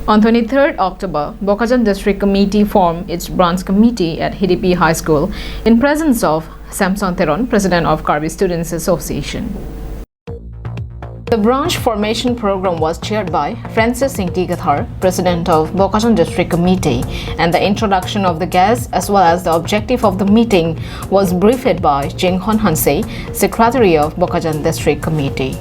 On 23rd October, Bokajan District Committee formed its branch committee at Hidipi High School in presence of Samson Teron, President of Karbi Students Association. The branch formation program was chaired by Francis Singh Gathar, President of Bokajan District Committee, and the introduction of the guests as well as the objective of the meeting was briefed by Jinghon Hansei, Secretary of Bokajan District Committee.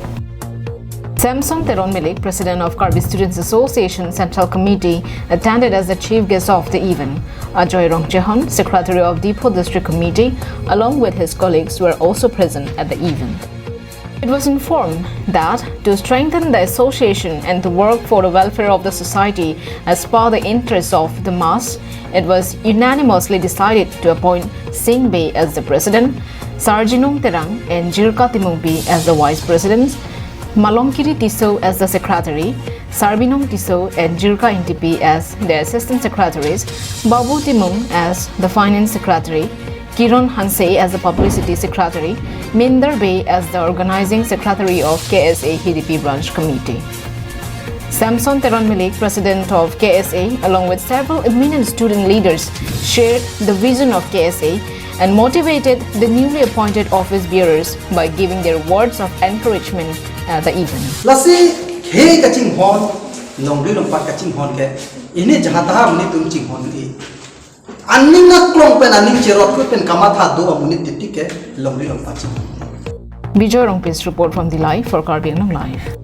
Samson Teron Milik, President of Karbi Students Association Central Committee, attended as the chief guest of the event. Ajoy Rongchehon, Secretary of Depot District Committee, along with his colleagues, were also present at the event. It was informed that to strengthen the association and to work for the welfare of the society as per the interests of the mass, it was unanimously decided to appoint Singh Bey as the president, Sarjinong Terang and Jirka Timungpi as the vice presidents, Malongkiri Tiso as the secretary, Sarbinong Tiso and Jirka Intipi as the assistant secretaries, Babu Timung as the finance secretary, Kiron Hansei as the publicity secretary, Minder Bey as the organizing secretary of KSA Hidipi branch committee. Samson Teron Milik, president of KSA, along with several eminent student leaders, shared the vision of KSA and motivated the newly appointed office bearers by giving their words of encouragement at the event. Lasi he kaching hon, longri lompat kaching hon ke, ini jahata amni tum ching hon ni. Aning klong pen aning cerot ko pen kamatha do amuni titik ke longri lompat ching. Bijoy Rongpin's report from the Live for Karbi Live.